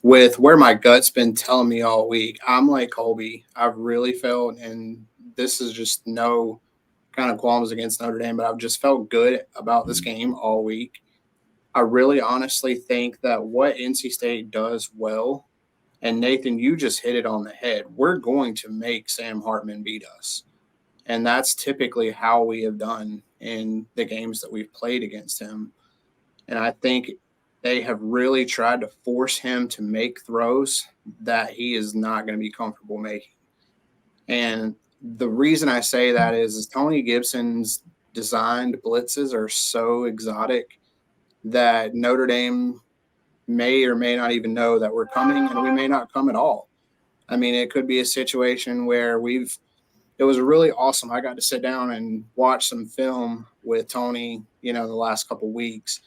Speaker 1: with where my gut's been telling me all week. I'm like Colby. I've really felt, and this is just no kind of qualms against Notre Dame, but I've just felt good about this game all week. I really honestly think that what NC State does well, and Nathan, you just hit it on the head, we're going to make Sam Hartman beat us. And that's typically how we have done in the games that we've played against him. And I think they have really tried to force him to make throws that he is not going to be comfortable making. And the reason I say that is Tony Gibson's designed blitzes are so exotic that Notre Dame may or may not even know that we're coming, and we may not come at all. I mean, it could be a situation where it was really awesome. I got to sit down and watch some film with Tony, the last couple of weeks,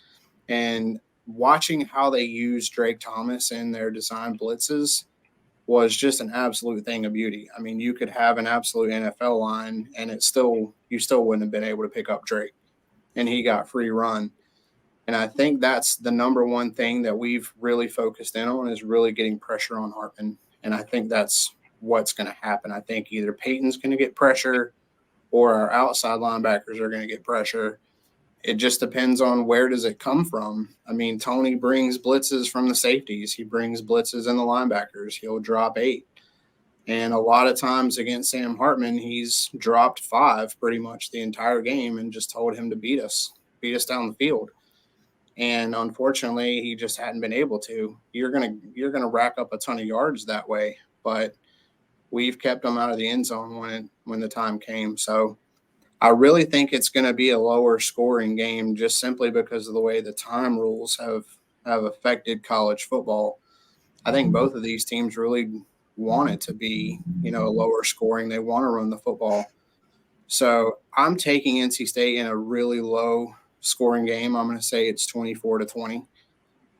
Speaker 1: and watching how they use Drake Thomas in their design blitzes was just an absolute thing of beauty. I mean, you could have an absolute NFL line and you still wouldn't have been able to pick up Drake, and he got free run. And I think that's the number one thing that we've really focused in on is really getting pressure on Hartman. And I think that's what's going to happen. I think either Peyton's going to get pressure or our outside linebackers are going to get pressure. It just depends on where does it come from. I mean, Tony brings blitzes from the safeties. He brings blitzes in the linebackers. He'll drop 8. And a lot of times against Sam Hartman, he's dropped 5 pretty much the entire game and just told him to beat us down the field. And unfortunately, he just hadn't been able to. You're gonna rack up a ton of yards that way, but we've kept them out of the end zone when the time came. So I really think it's going to be a lower scoring game just simply because of the way the time rules have affected college football. I think both of these teams really want it to be, a lower scoring. They want to run the football. So I'm taking NC State in a really low scoring game. I'm going to say it's 24-20,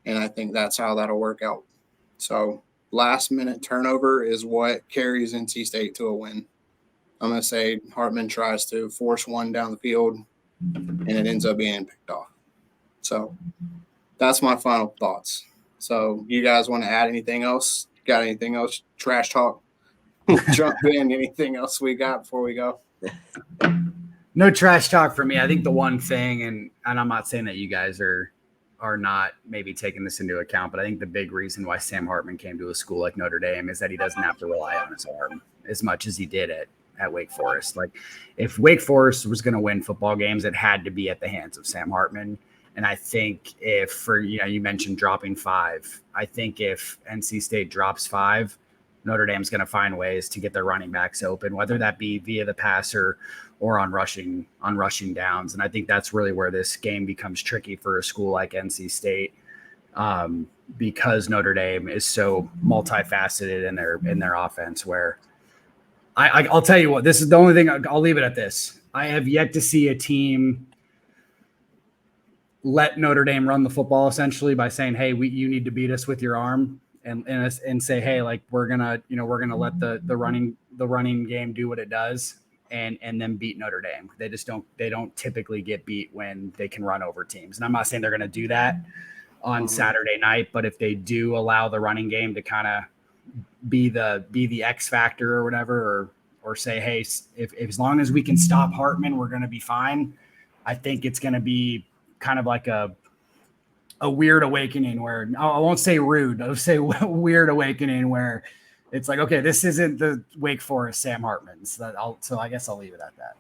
Speaker 1: and I think that's how that'll work out. So last minute turnover is what carries NC State to a win. I'm going to say Hartman tries to force one down the field, and it ends up being picked off. So that's my final thoughts. So you guys want to add anything else? Got anything else? Trash talk? Jump in. Anything else we got before we go?
Speaker 2: No trash talk for me. I think the one thing, and I'm not saying that you guys are not maybe taking this into account, but I think the big reason why Sam Hartman came to a school like Notre Dame is that he doesn't have to rely on his arm as much as he did at Wake Forest. Like if Wake Forest was going to win football games, it had to be at the hands of Sam Hartman. And I think you mentioned dropping 5. I think if NC State drops 5, Notre Dame's going to find ways to get their running backs open, whether that be via the passer or on rushing downs. And I think that's really where this game becomes tricky for a school like NC State, because Notre Dame is so multifaceted in their offense. Where I'll tell you what, this is the only thing. I'll leave it at this. I have yet to see a team let Notre Dame run the football essentially by saying, "Hey, you need to beat us with your arm," and say, "Hey, like we're gonna let the running game do what it does." And then beat Notre Dame. They don't typically get beat when they can run over teams. And I'm not saying they're going to do that on Saturday night, but if they do allow the running game to kind of be the X factor or whatever, or say, hey, if as long as we can stop Hartman, we're going to be fine. I think it's going to be kind of like a weird awakening where I won't say rude, I'll say weird awakening where it's like, okay, this isn't the Wake Forest Sam Hartman. So I guess I'll leave it at that.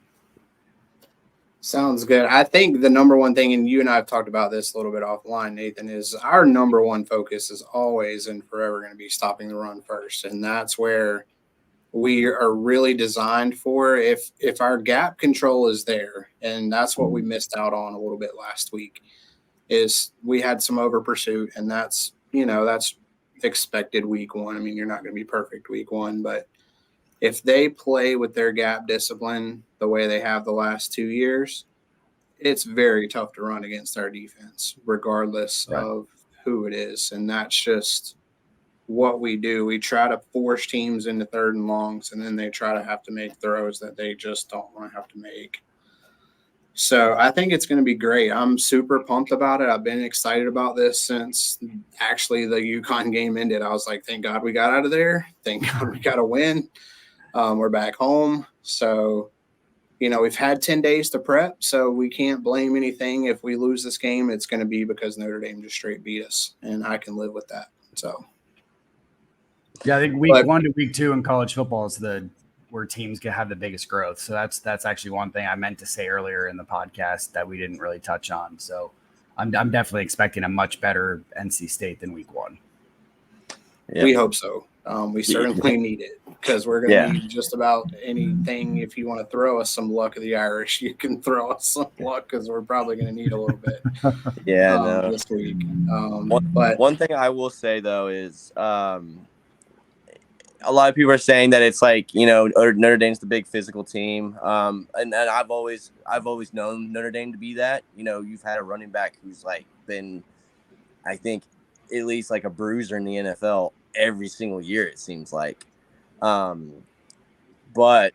Speaker 1: Sounds good. I think the number one thing, and you and I have talked about this a little bit offline, Nathan, is our number one focus is always and forever going to be stopping the run first. And that's where we are really designed for. If our gap control is there, and that's what we missed out on a little bit last week, is we had some over pursuit, and that's expected week 1. I mean, you're not going to be perfect week 1, but if they play with their gap discipline the way they have the last 2 years, it's very tough to run against our defense, regardless of who it is. And that's just what we do. We try to force teams into 3rd and longs, and then they try to have to make throws that they just don't want to have to make. So I think it's going to be great. I'm super pumped about it. I've been excited about this since actually the UConn game ended. I was like, thank God we got out of there. Thank God we got a win. We're back home. So, we've had 10 days to prep, so we can't blame anything. If we lose this game, it's going to be because Notre Dame just straight beat us, and I can live with that. So,
Speaker 2: yeah, I think week 1 to week 2 in college football is where teams can have the biggest growth. So that's actually one thing I meant to say earlier in the podcast that we didn't really touch on. So I'm definitely expecting a much better NC State than week 1.
Speaker 1: Yep. We hope so. We certainly need it because we're going to need just about anything. If you want to throw us some luck of the Irish, you can throw us some luck because we're probably going to need a little bit. This week.
Speaker 3: One thing I will say though is a lot of people are saying that it's like, Notre Dame's the big physical team. And I've always known Notre Dame to be that. You've had a running back who's like been, I think, at least like a bruiser in the NFL every single year, it seems like. But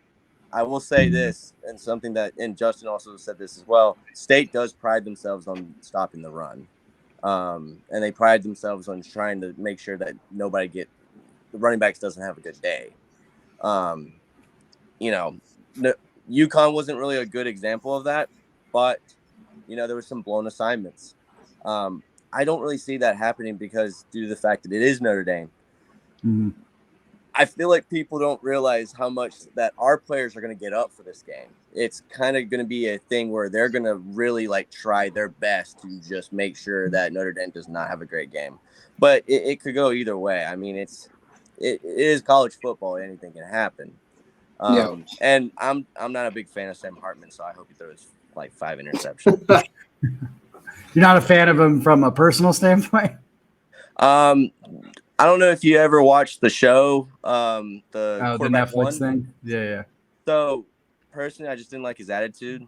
Speaker 3: I will say this, and something and Justin also said this as well, State does pride themselves on stopping the run. And they pride themselves on trying to make sure that the running backs doesn't have a good day. UConn wasn't really a good example of that, but there were some blown assignments. I don't really see that happening because due to the fact that it is Notre Dame.
Speaker 2: Mm-hmm.
Speaker 3: I feel like people don't realize how much that our players are going to get up for this game. It's kind of going to be a thing where they're going to really try their best to just make sure that Notre Dame does not have a great game. But it could go either way. I mean, it is college football. Anything can happen. And I'm not a big fan of Sam Hartman, so I hope he throws 5 interceptions.
Speaker 2: You're not a fan of him from a personal standpoint?
Speaker 3: I don't know if you ever watched the show, the
Speaker 2: Netflix thing. Yeah.
Speaker 3: So personally, I just didn't like his attitude.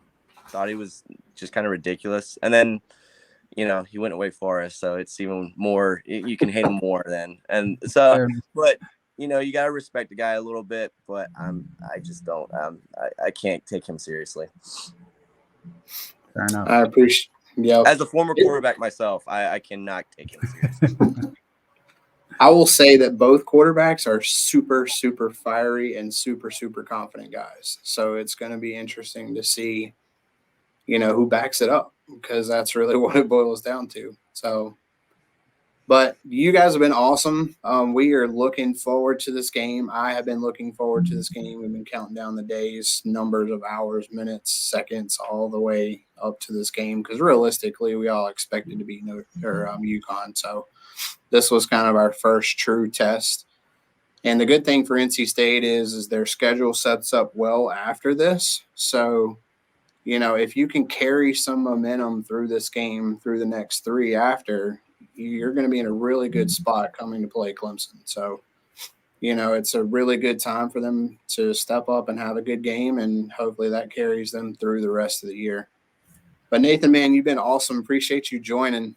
Speaker 3: Thought he was just kind of ridiculous. And then, he went away for us, so it's even more. You can hate him more then. And so, but you got to respect the guy a little bit. But I just don't. I can't take him seriously.
Speaker 2: Fair enough.
Speaker 1: I appreciate. Yeah.
Speaker 3: As a former quarterback myself, I cannot take him seriously.
Speaker 1: I will say that both quarterbacks are super, super fiery and super, super confident guys. So it's going to be interesting to see, who backs it up because that's really what it boils down to. So, but you guys have been awesome. We are looking forward to this game. I have been looking forward to this game. We've been counting down the days, numbers of hours, minutes, seconds, all the way up to this game because realistically, we all expected to beat UConn. So this was kind of our first true test. And the good thing for NC State is their schedule sets up well after this. So, if you can carry some momentum through this game, through the next 3 after, you're going to be in a really good spot coming to play Clemson. So, it's a really good time for them to step up and have a good game, and hopefully that carries them through the rest of the year. But Nathan, man, you've been awesome. Appreciate you joining.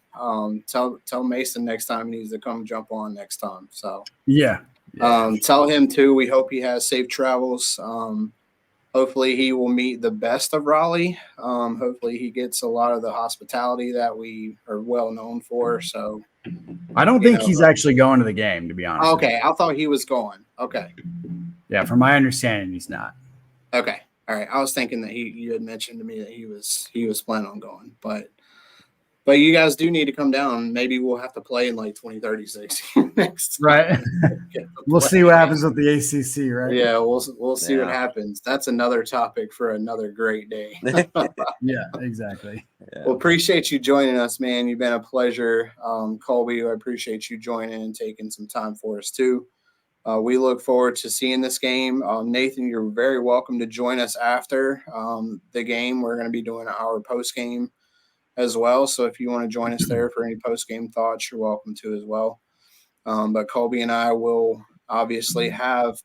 Speaker 1: Tell Mason next time he needs to come jump on next time. So
Speaker 2: yeah.
Speaker 1: Tell him too. We hope he has safe travels. Hopefully he will meet the best of Raleigh. Hopefully he gets a lot of the hospitality that we are well known for. So
Speaker 2: I don't think he's actually going to the game, to be honest.
Speaker 1: Okay, I thought he was going. Okay.
Speaker 2: Yeah, from my understanding, he's not.
Speaker 1: Okay. All right. I was thinking that you had mentioned to me that he was planning on going, but you guys do need to come down. Maybe we'll have to play in 2036 next.
Speaker 2: Right. We'll see what happens with the ACC, right?
Speaker 1: Yeah, we'll see what happens. That's another topic for another great day.
Speaker 2: Yeah, exactly.
Speaker 3: Yeah.
Speaker 1: Well, appreciate you joining us, man. You've been a pleasure. Colby, I appreciate you joining and taking some time for us too. We look forward to seeing this game. Nathan, you're very welcome to join us after the game. We're going to be doing our post game as well. So if you want to join us there for any post-game thoughts, you're welcome to as well. But Colby and I will obviously have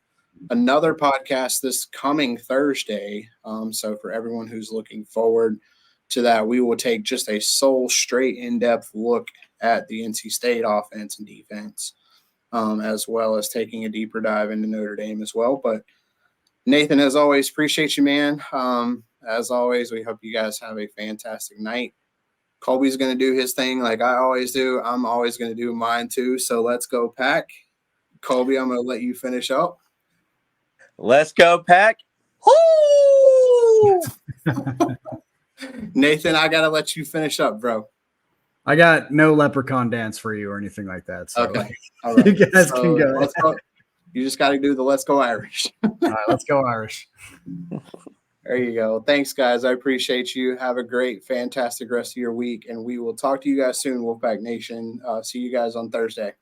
Speaker 1: another podcast this coming Thursday. So for everyone who's looking forward to that, we will take just a straight in-depth look at the NC State offense and defense, as well as taking a deeper dive into Notre Dame as well. But Nathan, as always, appreciate you, man. as always, we hope you guys have a fantastic night. Colby's going to do his thing like I always do. I'm always going to do mine too. So let's go, Pack. Colby, I'm going to let you finish up.
Speaker 3: Let's go, Pack. Woo!
Speaker 1: Nathan, I got to let you finish up, bro.
Speaker 2: I got no leprechaun dance for you or anything like that. So
Speaker 1: Okay. All right.
Speaker 2: you guys can go.
Speaker 1: Let's go. You just got to do the let's go Irish.
Speaker 2: All right, let's go Irish.
Speaker 1: There you go. Thanks, guys. I appreciate you. Have a great, fantastic rest of your week. And we will talk to you guys soon, Wolfpack Nation. See you guys on Thursday.